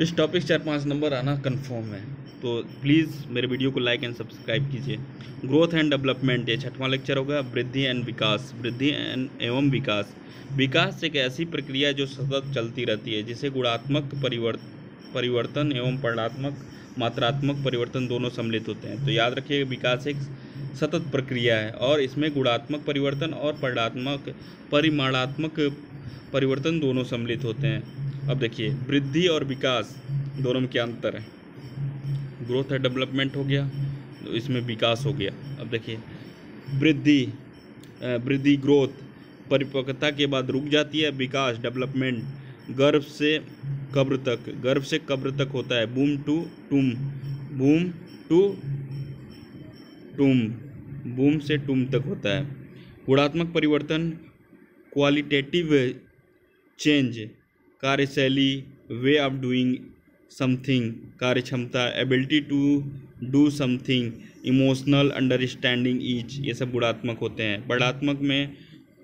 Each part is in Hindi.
इस टॉपिक 4-5 नंबर आना कंफर्म है। तो प्लीज़ मेरे वीडियो को लाइक एंड सब्सक्राइब कीजिए। ग्रोथ एंड डेवलपमेंट, ये 6वां लेक्चर होगा। वृद्धि एंड विकास, वृद्धि एवं विकास। विकास एक ऐसी प्रक्रिया जो सतत चलती रहती है, जिसे गुणात्मक परिवर्तन एवं परिमाणात्मक मात्रात्मक परिवर्तन दोनों सम्मिलित होते हैं। तो याद रखिएगा, विकास एक सतत प्रक्रिया है और इसमें गुणात्मक परिवर्तन और परिमाणात्मक परिवर्तन दोनों सम्मिलित होते हैं। अब देखिए, वृद्धि और विकास दोनों में क्या अंतर है। ग्रोथ है, डेवलपमेंट हो गया, तो इसमें विकास हो गया। अब देखिए, वृद्धि ग्रोथ परिपक्वता के बाद रुक जाती है। विकास डेवलपमेंट गर्भ से कब्र तक होता है। बूम टू टूम, बूम से टूम तक होता है। गुणात्मक परिवर्तन क्वालिटेटिव चेंज, कार्यशैली, वे ऑफ डूइंग समथिंग, कार्यक्षमता, ability to do something, emotional understanding each, ये सब गुणात्मक होते हैं। वर्णात्मक में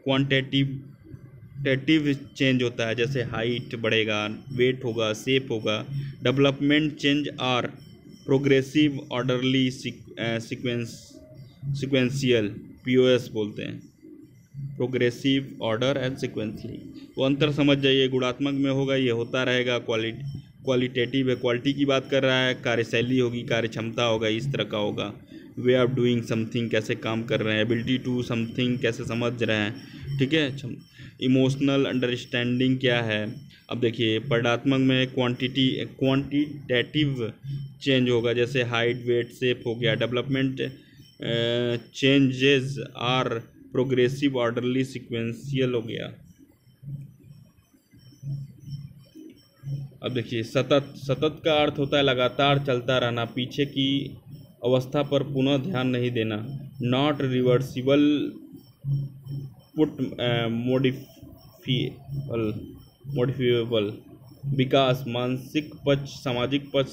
क्वांटिटेटिव चेंज होता है, जैसे हाइट बढ़ेगा, वेट होगा, शेप होगा। Development change are progressive, orderly, sequential, POS बोलते हैं, प्रोग्रेसिव, ऑर्डर एंड सिक्वेंसली। वो अंतर समझ जाइए। गुणात्मक में होगा, ये होता रहेगा। क्वालिटेटिव है, क्वालिटी की बात कर रहा है। कार्यशैली होगी, कार्यक्षमता होगा, इस तरह का होगा। वे ऑफ डूइंग समथिंग, कैसे काम कर रहे हैं। एबिलिटी टू समथिंग, कैसे समझ रहे हैं, ठीक है। इमोशनल अंडरस्टैंडिंग क्या है। अब देखिए, परिमाणात्मक में क्वांटिटेटिव चेंज होगा, जैसे हाइट, वेट, शेप हो गया। Development changes are progressive, orderly, sequential हो गया। अब देखिए, सतत का अर्थ होता है लगातार चलता रहना, पीछे की अवस्था पर पुनः ध्यान नहीं देना। Not reversible, modifiable. विकास मानसिक पक्ष, सामाजिक पक्ष,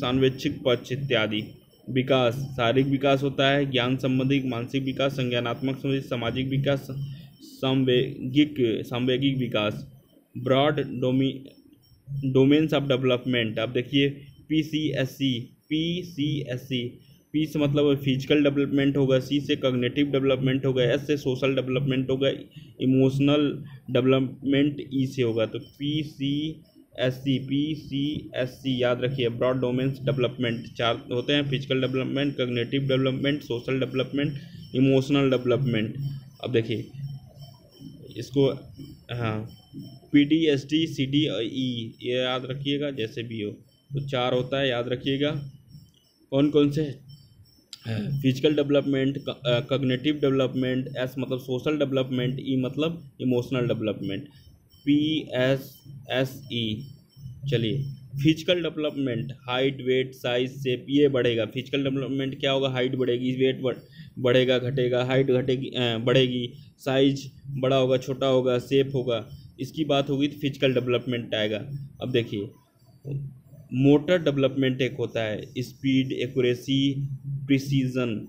सांवेक्षिक पक्ष इत्यादि। विकास शारीरिक विकास होता है, ज्ञान संबंधी, मानसिक विकास, संज्ञानात्मक संबंधी, सामाजिक विकास, सांवेगिक विकास। Broad domains of development. अब देखिए, पीसीएससी, पी से मतलब फिजिकल डेवलपमेंट होगा, सी से कॉग्निटिव डेवलपमेंट होगा, एस से सोशल डेवलपमेंट होगा, इमोशनल डेवलपमेंट ई से होगा। तो पीसीएससी याद रखिए। ब्रॉड डोमेन्स डेवलपमेंट 4 होते हैं: physical development, cognitive development, social development, emotional development. अब देखिए इसको, हाँ, पीडीएसडी, सीडीई, ये याद रखिएगा, जैसे भी हो। तो 4 होता है, याद रखिएगा। कौन कौन से? Physical development, cognitive development, S मतलब सोशल डेवलपमेंट, ई मतलब इमोशनल डेवलपमेंट, PSSE। चलिए, physical development height, weight, size, shape, ये बढ़ेगा। फिजिकल डेवलपमेंट क्या होगा? हाइट बढ़ेगी, वेट बढ़ेगा, घटेगा, हाइट घटेगी, बढ़ेगी, साइज बड़ा होगा, छोटा होगा, शेप होगा, इसकी बात होगी तो फिजिकल डेवलपमेंट आएगा। अब देखिए, मोटर डेवलपमेंट एक होता है, स्पीड, एक्यूरेसी, प्रिसीजन,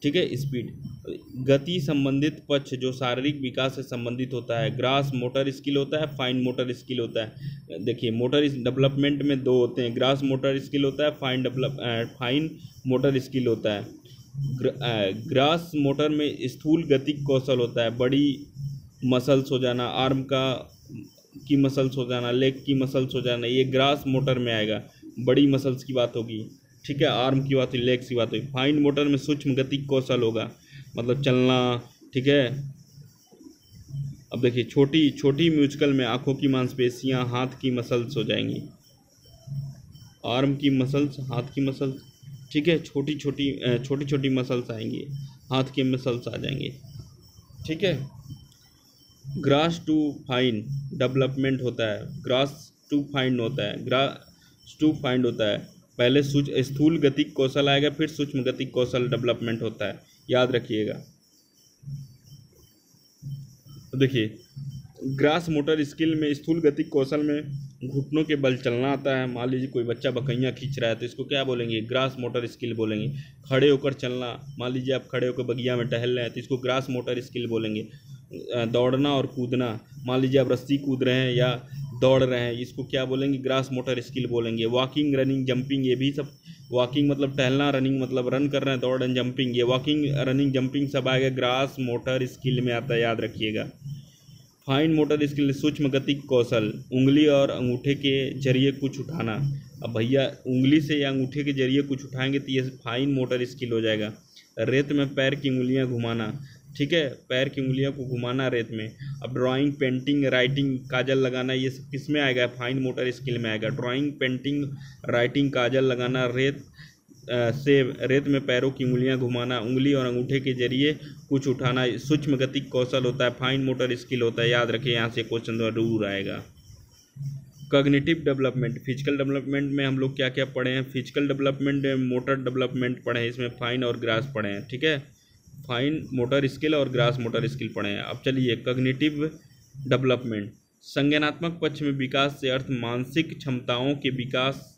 ठीक है, स्पीड। गति संबंधित पक्ष जो शारीरिक विकास से संबंधित होता है। ग्रास मोटर स्किल होता है, फाइन मोटर स्किल होता है। देखिए, मोटर डेवलपमेंट में 2 होते हैं, ग्रास मोटर स्किल होता है, फाइन मोटर स्किल होता है। ग्रास मोटर में स्थूल गतिक कौशल होता है, बड़ी मसल्स हो जाना, आर्म की मसल्स हो जाना, लेग की मसल्स हो जाना, ये ग्रास मोटर में आएगा। बड़ी मसल्स की बात होगी, ठीक है, आर्म की बात हुई, लेग्स की बात हुई। फाइन मोटर में सूक्ष्म गतिक कौशल होगा, मतलब चलना, ठीक है। अब देखिए, छोटी म्यूजिकल में आंखों की मांसपेशियां, हाथ की मसल्स हो जाएंगी, आर्म की मसल्स, हाथ की मसल्स, ठीक है, छोटी मसल्स आएंगी, हाथ के मसल्स आ जाएंगे, ठीक है। ग्रास टू फाइन डेवलपमेंट होता है, ग्रास टू फाइन होता है। पहले स्थूल गतिक कौशल आएगा, फिर सूक्ष्म गतिक कौशल डेवलपमेंट होता है, याद रखिएगा। तो देखिए, ग्रास मोटर स्किल में, स्थूल गतिक कौशल में घुटनों के बल चलना आता है। मान लीजिए कोई बच्चा बकैयाँ खींच रहा है, तो इसको क्या बोलेंगे? ग्रास मोटर स्किल बोलेंगे। खड़े होकर चलना, मान लीजिए आप खड़े होकर बगिया में टहल रहे हैं, तो इसको ग्रास मोटर स्किल बोलेंगे। दौड़ना और कूदना, मान लीजिए आप रस्सी कूद रहे हैं या दौड़ रहे हैं, इसको क्या बोलेंगे, ग्रास मोटर स्किल बोलेंगे। वॉकिंग, रनिंग, जंपिंग, ये भी सब, वॉकिंग मतलब टहलना, रनिंग मतलब रन कर रहे हैं, दौड़ एंड जंपिंग, ये वॉकिंग, रनिंग, जंपिंग सब आएगा ग्रास मोटर स्किल में आता है, याद रखिएगा। फाइन मोटर स्किल, सूक्ष्म गति कौशल, उंगली और अंगूठे के जरिए कुछ उठाना। अब भैया उंगली से या अंगूठे के जरिए कुछ उठाएंगे तो ये फाइन मोटर स्किल हो जाएगा। रेत में पैर की उंगलियां घुमाना, ठीक है, पैर की उंगलियों को घुमाना रेत में। अब ड्राइंग, पेंटिंग, राइटिंग, काजल लगाना, ये सब किस में आएगा, फाइन मोटर स्किल में आएगा। ड्राइंग, पेंटिंग, राइटिंग, काजल लगाना, रेत में पैरों की उंगलियां घुमाना, उंगली और अंगूठे के जरिए कुछ उठाना, सूक्ष्म गति कौशल होता है, फाइन मोटर स्किल होता है, याद रखिए, यहाँ से क्वेश्चन जरूर आएगा। कॉग्निटिव डेवलपमेंट, फिजिकल डेवलपमेंट में हम लोग क्या क्या पढ़े हैं, फिजिकल डेवलपमेंट, मोटर डेवलपमेंट पढ़े हैं, इसमें फाइन और ग्रास पढ़े हैं, ठीक है, फाइन मोटर स्किल और ग्रास मोटर स्किल पढ़े हैं। अब चलिए कॉग्निटिव डेवलपमेंट, संज्ञानात्मक पक्ष में विकास से अर्थ मानसिक क्षमताओं के विकास,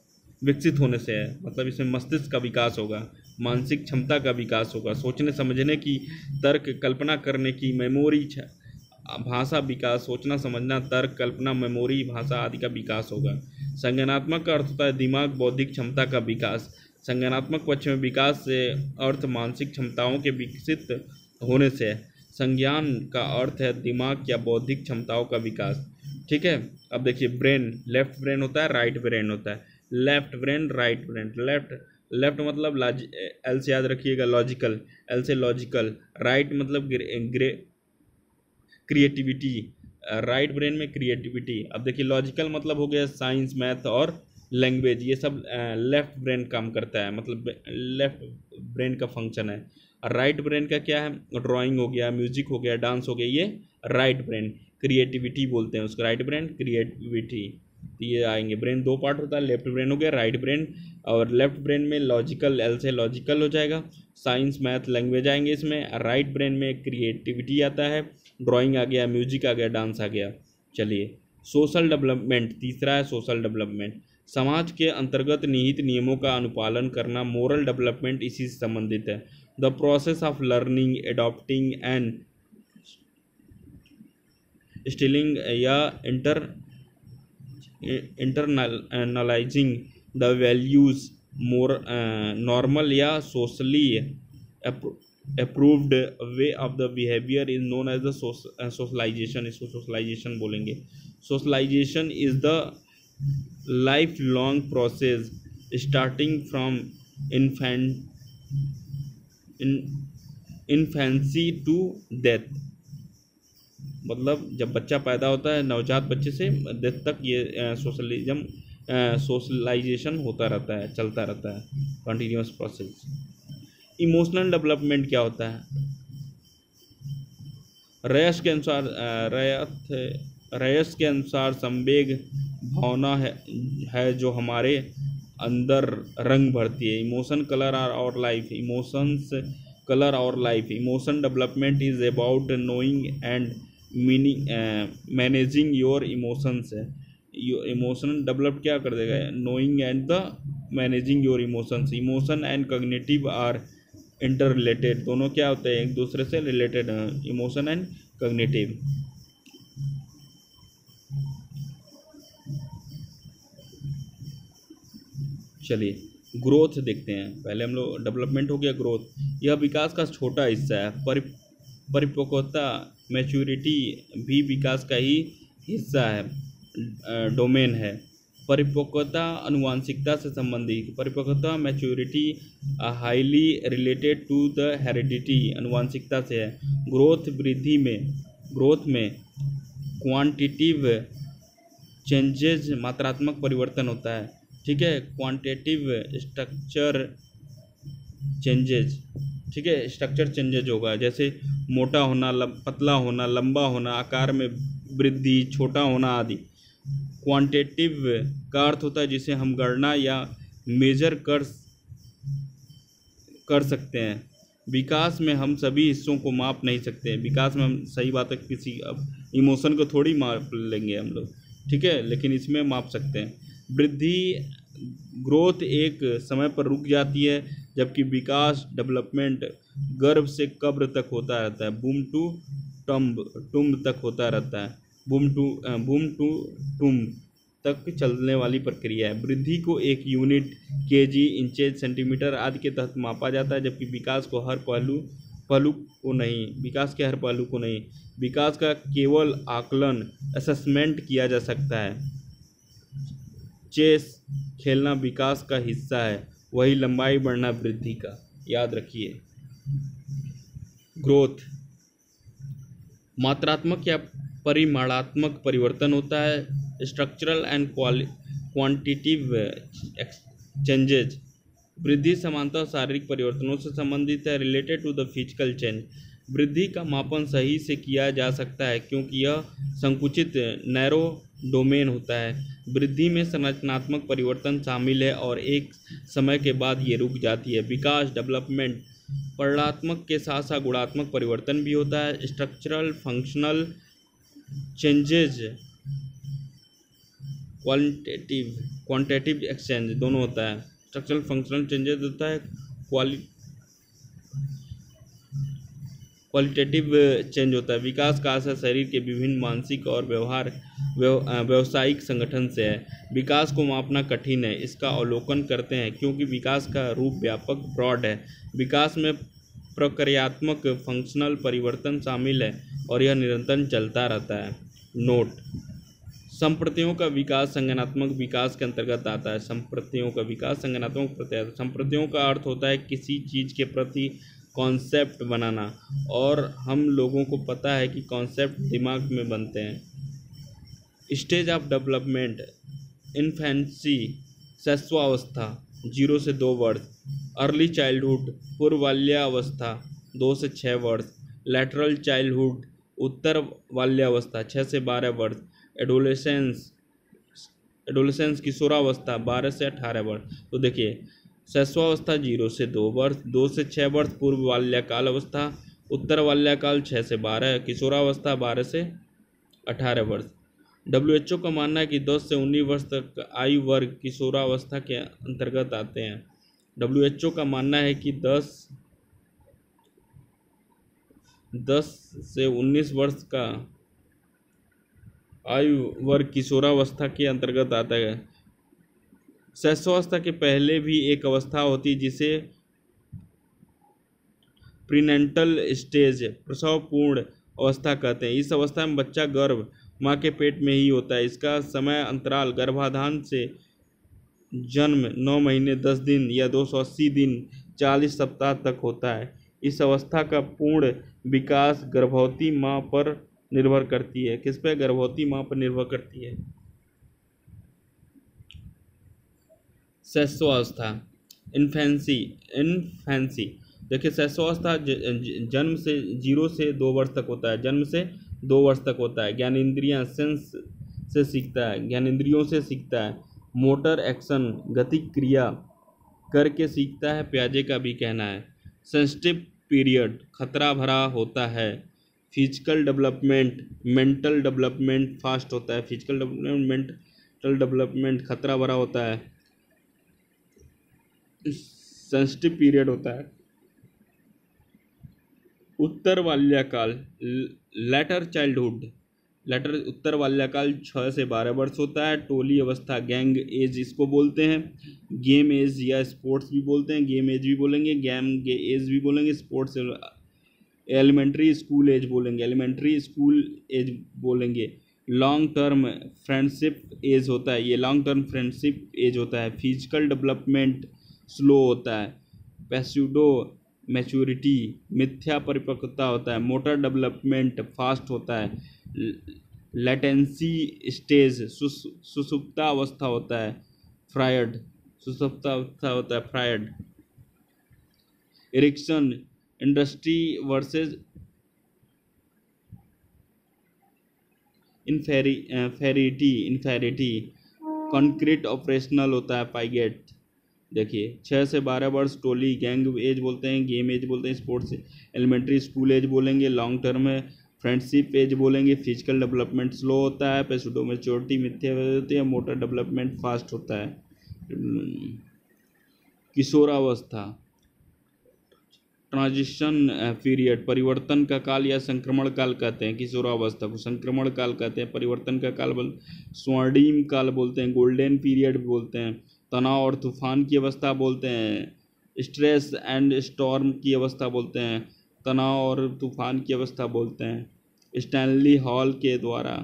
विकसित होने से है, मतलब इसमें मस्तिष्क का विकास होगा, मानसिक क्षमता का विकास होगा, सोचने समझने की, तर्क कल्पना करने की, मेमोरी, भाषा विकास, सोचना समझना, तर्क, कल्पना, मेमोरी, भाषा आदि का विकास होगा। संज्ञानात्मक का अर्थ होता है दिमाग, बौद्धिक क्षमता का विकास। संज्ञानात्मक पक्ष में विकास से अर्थ मानसिक क्षमताओं के विकसित होने से है। संज्ञान का अर्थ है दिमाग या बौद्धिक क्षमताओं का विकास, ठीक है। अब देखिए ब्रेन, लेफ्ट ब्रेन होता है, राइट ब्रेन होता है, left brain, right brain. Left मतलब एल से याद रखिएगा लॉजिकल, एल से लॉजिकल, राइट मतलब क्रिएटिविटी, राइट ब्रेन में क्रिएटिविटी। अब देखिए लॉजिकल मतलब हो गया साइंस, मैथ और लैंग्वेज, ये सब लेफ्ट ब्रेन काम करता है, मतलब लेफ्ट ब्रेन का फंक्शन है। राइट ब्रेन का क्या है, ड्राइंग हो गया, म्यूजिक हो गया, डांस हो गया, ये राइट ब्रेन, क्रिएटिविटी बोलते हैं उसको, राइट ब्रेन क्रिएटिविटी। तो ये आएंगे, ब्रेन दो पार्ट होता है, लेफ्ट ब्रेन हो गया, राइट ब्रेन, और लेफ्ट ब्रेन में लॉजिकल, एल से लॉजिकल हो जाएगा, साइंस, मैथ, लैंग्वेज आएंगे इसमें। राइट ब्रेन में क्रिएटिविटी आता है, ड्राइंग आ गया, म्यूजिक आ गया, डांस आ गया। चलिए सोशल डेवलपमेंट, तीसरा है सोशल डेवलपमेंट, समाज के अंतर्गत निहित नियमों का अनुपालन करना, मोरल डेवलपमेंट इसी से संबंधित है। The process of learning, adopting and stealing या इंटरनलाइजिंग द वैल्यूज नॉर्मल या socially approved way of the behaviour is known as the socialisation, इसको सोशलाइजेशन बोलेंगे। Socialisation is the life long process starting from infancy to death, मतलब जब बच्चा पैदा होता है नवजात बच्चे से डेथ तक ये सोशलाइजेशन होता रहता है, चलता रहता है, कंटिन्यूअस प्रोसेस। इमोशनल डेवलपमेंट क्या होता है, रयस के अनुसार संवेग भावना है जो हमारे अंदर रंग भरती है। इमोशन, कलर और लाइफ, इमोशंस, कलर और life. Emotion development is about knowing and meaning managing your emotions है। इमोशन डेवलप क्या कर देगा, knowing and the managing your emotions. Emotion and cognitive are inter related, दोनों क्या होते हैं, एक दूसरे से रिलेटेड हैं, इमोशन एंड कॉग्निटिव। चलिए ग्रोथ देखते हैं, पहले हम लोग डेवलपमेंट हो गया, ग्रोथ यह विकास का छोटा हिस्सा है। परिपक्वता, मैच्योरिटी भी विकास का ही हिस्सा है, डोमेन है। परिपक्वता अनुवांशिकता से संबंधित, परिपक्वता maturity highly related to the heredity, अनुवांशिकता से है। ग्रोथ, वृद्धि में, ग्रोथ में क्वांटिटिव चेंजेज, मात्रात्मक परिवर्तन होता है, ठीक है, क्वांटिटिव स्ट्रक्चर चेंजेज, ठीक है, स्ट्रक्चर चेंजेज होगा, जैसे मोटा होना, पतला होना, लंबा होना, आकार में वृद्धि, छोटा होना आदि। क्वांटिटिव का अर्थ होता है जिसे हम गणना या मेजर कर सकते हैं। विकास में हम सभी हिस्सों को माप नहीं सकते, विकास में हम, सही बात है, किसी अब इमोशन को थोड़ी माप लेंगे हम लोग, ठीक है, लेकिन इसमें माप सकते हैं। वृद्धि, ग्रोथ एक समय पर रुक जाती है, जबकि विकास, डेवलपमेंट गर्भ से कब्र तक होता रहता है, बूम टू टम्ब टुम्ब तक होता रहता है। बूम टू टुम्ब तक चलने वाली प्रक्रिया है। वृद्धि को एक यूनिट, केजी, इंचेज, सेंटीमीटर आदि के तहत मापा जाता है, जबकि विकास के हर पहलू को नहीं, विकास का केवल आकलन, असेसमेंट किया जा सकता है। चेस खेलना विकास का हिस्सा है, वही लंबाई बढ़ना वृद्धि का, याद रखिए। ग्रोथ मात्रात्मक या परिमाणात्मक परिवर्तन होता है। स्ट्रक्चरल एंड क्वांटिटिव चेंजेज, वृद्धि समानता और शारीरिक परिवर्तनों से संबंधित है। Related to the physical change, वृद्धि का मापन सही से किया जा सकता है क्योंकि यह संकुचित नैरो डोमेन होता है। वृद्धि में संरचनात्मक परिवर्तन शामिल है और एक समय के बाद ये रुक जाती है। विकास डेवलपमेंट, परिमाणात्मक के साथ साथ गुणात्मक परिवर्तन भी होता है। Structural functional changes, quantitative exchange दोनों होता है। स्ट्रक्चरल फंक्शनल चेंजेस होता है, क्वालिटेटिव चेंज होता है। विकास का असर शरीर के विभिन्न मानसिक और व्यवसायिक संगठन से है। विकास को मापना कठिन है, इसका अवलोकन करते हैं क्योंकि विकास का रूप व्यापक ब्रॉड है। विकास में प्रक्रियात्मक फंक्शनल परिवर्तन शामिल है और यह निरंतर चलता रहता है। नोट, संप्रतियों का विकास संज्ञानात्मक विकास के अंतर्गत आता है। संप्रतियों का विकास संज्ञानात्मक प्रत्यय, संप्रतियों का अर्थ होता है किसी चीज़ के प्रति कॉन्सेप्ट बनाना, और हम लोगों को पता है कि कॉन्सेप्ट दिमाग में बनते हैं। स्टेज ऑफ डेवलपमेंट, इन्फेंसी शैशवावस्था 0 से 2 वर्ष, अर्ली चाइल्डहुड पूर्व बाल्यावस्था 2 से 6 वर्ष, लैटरल चाइल्डहुड उत्तर बाल्यावस्था 6 से 12 वर्ष, एडोलेसेंस किशोरावस्था 12 से 18 वर्ष। तो देखिए, शैशवावस्था 0 से 2 वर्ष, 2 से 6 वर्ष पूर्व बाल्यकाल अवस्था, उत्तर बाल्यकाल 6 से 12, किशोरावस्था 12 से 18 वर्ष। WHO का मानना है कि 10 से 19 वर्ष तक आयु वर्ग किशोरावस्था के अंतर्गत आते हैं। WHO का मानना है कि 10 से 19 वर्ष का आयु वर्ग किशोरावस्था के अंतर्गत आता है। शैशवावस्था के पहले भी एक अवस्था होती है जिसे प्रीनेंटल स्टेज, प्रसव पूर्ण अवस्था कहते हैं। इस अवस्था में बच्चा गर्भ माँ के पेट में ही होता है। इसका समय अंतराल गर्भाधान से जन्म 9 महीने 10 दिन या 280 दिन 40 सप्ताह तक होता है। इस अवस्था का पूर्ण विकास गर्भवती माँ पर निर्भर करती है। किस पे? गर्भवती माँ पर निर्भर करती है। शैशवावस्था, इन्फेंसी देखिए, शैशवावस्था जन्म से 0 से 2 वर्ष तक होता है। जन्म से 2 वर्ष तक होता है। ज्ञानेंद्रियां सेंस से सीखता है, ज्ञानेंद्रियों से सीखता है। मोटर एक्शन, गति क्रिया करके सीखता है, पियाजे का भी कहना है। सेंसिटिव पीरियड, खतरा भरा होता है। Physical development, mental development fast होता है। फिजिकल डेवलपमेंट, मेंटल डेवलपमेंट खतरा भरा होता है। सेंसिटिव पीरियड होता है। उत्तर बाल्यकाल, लेटर चाइल्डहुड, उत्तर बाल्यकाल 6 से 12 वर्ष होता है। टोली अवस्था, गैंग एज इसको बोलते हैं। गेम एज या स्पोर्ट्स भी बोलते हैं। गेम एज भी बोलेंगे, गेम एज भी बोलेंगे, स्पोर्ट्स एलिमेंट्री स्कूल एज बोलेंगे। लॉन्ग टर्म फ्रेंडशिप एज होता है, ये लॉन्ग टर्म फ्रेंडशिप एज होता है। फिजिकल डेवलपमेंट स्लो होता है। पैस्यूडो मैच्योरिटी, मिथ्या परिपक्वता होता है। मोटर डेवलपमेंट फास्ट होता है। लेटेंसी स्टेज, सुसुप्ता अवस्था होता है। Freud. Erikson, industry versus inferiority, concrete operational होता है। पाइगेट। देखिए, 6 से 12 वर्ष टोली गैंग एज बोलते हैं, गेम एज बोलते हैं, स्पोर्ट्स एलिमेंट्री स्कूल एज बोलेंगे। लॉन्ग टर्म है फ्रेंडशिप एज बोलेंगे। फिजिकल डेवलपमेंट स्लो होता है। पेस्यूडो मैच्योरिटी मिथ्या होती है। मोटर डेवलपमेंट फास्ट होता है। किशोरावस्था, ट्रांजिशन पीरियड, परिवर्तन का काल या संक्रमण काल कहते हैं किशोरावस्था को, संक्रमण काल कहते हैं, परिवर्तन का काल स्वर्णिम काल बोलते हैं, गोल्डन पीरियड बोलते हैं, तनाव और तूफान की अवस्था बोलते हैं, स्ट्रेस एंड स्टॉर्म की अवस्था बोलते हैं, तनाव और तूफान की अवस्था बोलते हैं। स्टैनली हॉल के द्वारा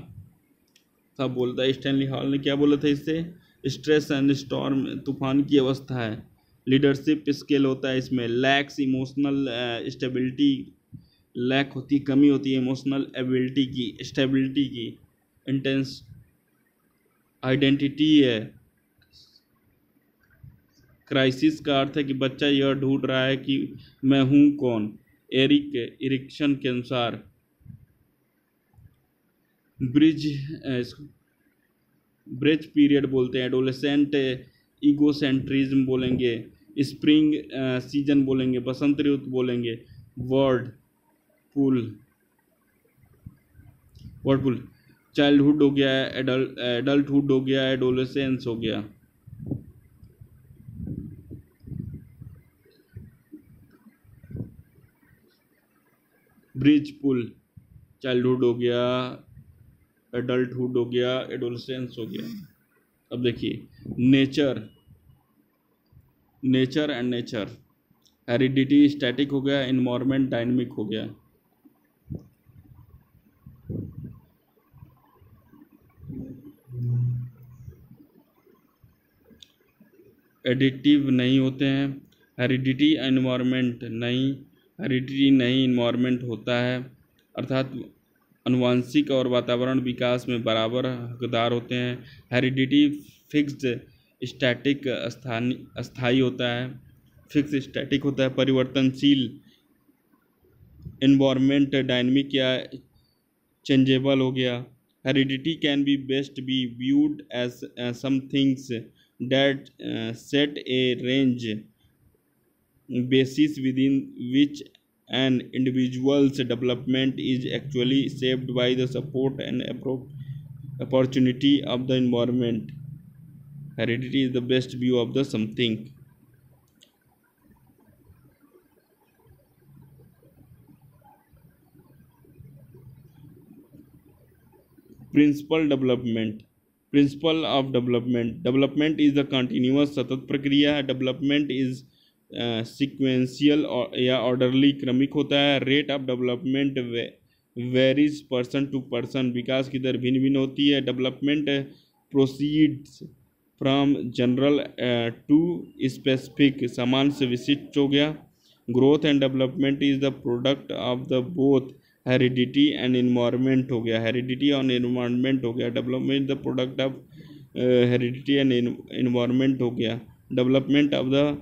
सब बोलता है, स्टैनली हॉल ने क्या बोला था इससे, स्ट्रेस एंड स्टॉर्म तूफान की अवस्था है। लीडरशिप स्किल होता है इसमें, लैक्स इमोशनल स्टेबिलिटी, लैक होती कमी होती है इमोशनल एबिलिटी की, स्टेबिलिटी की। इंटेंस आइडेंटिटी है। क्राइसिस का अर्थ है कि बच्चा यह ढूंढ रहा है कि मैं हूँ कौन, एरिक्सन के अनुसार। ब्रिज पीरियड बोलते हैं, एडोलेसेंट ईगोसेंट्रिज्म बोलेंगे, स्प्रिंग सीजन बोलेंगे, बसंत ऋतु बोलेंगे, वर्ड पुल। चाइल्डहुड हो गया, एडल्टहुड हो गया, एडोलेसेंस हो गया। ब्रिज पुल, चाइल्डहुड हो गया, एडल्टहुड हो गया, एडोलेसेंस हो गया। अब देखिए nature and nature, heredity static हो गया, इन्वायरमेंट डायनेमिक हो गया। एडिटिव नहीं होते हैं, हेरिडिटी इन्वायरमेंट नहीं, हेरिडिटी नहीं इन्वायरमेंट होता है, अर्थात अनुवांशिक और वातावरण विकास में बराबर हकदार होते हैं। हेरिडिटी फिक्स्ड स्टैटिक अस्थायी होता है, फिक्स स्टैटिक होता है, परिवर्तनशील। इन्वायरमेंट डायनेमिक या चेंजेबल हो गया। Heredity can be best be viewed as some things that set a range basis within which an individual's development is actually shaped by the support and opportunity of the environment. Heredity is the best view of the something. Principle of development is the continuous सतत प्रक्रिया है। डेवलपमेंट इज सिक्वेंशियल या ऑर्डरली क्रमिक होता है। Rate of development varies person to person, विकास की दर भिन्न भिन्न होती है। Development proceeds from general to specific, सामान्य से विशिष्ट हो गया। Growth and development is the product of the both heredity and environment हो गया, हेरिडिटी और इन्वायरमेंट हो गया। Development the product of heredity and environment हो गया। डेवलपमेंट ऑफ द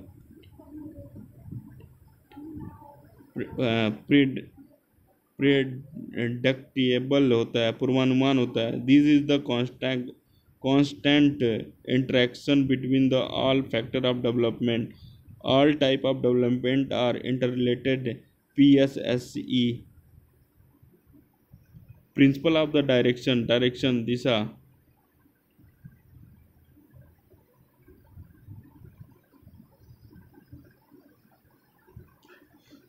प्रेडिक्टेबल होता है, पूर्वानुमान होता है। This is the constant interaction between the all factor of development. All type of development are interrelated. PSSE. Principle of the direction दिशा।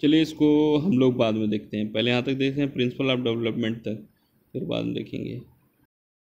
चलिए इसको हम लोग बाद में देखते हैं, पहले यहाँ तक देखते हैं प्रिंसिपल ऑफ डेवलपमेंट तक, फिर बाद में देखेंगे।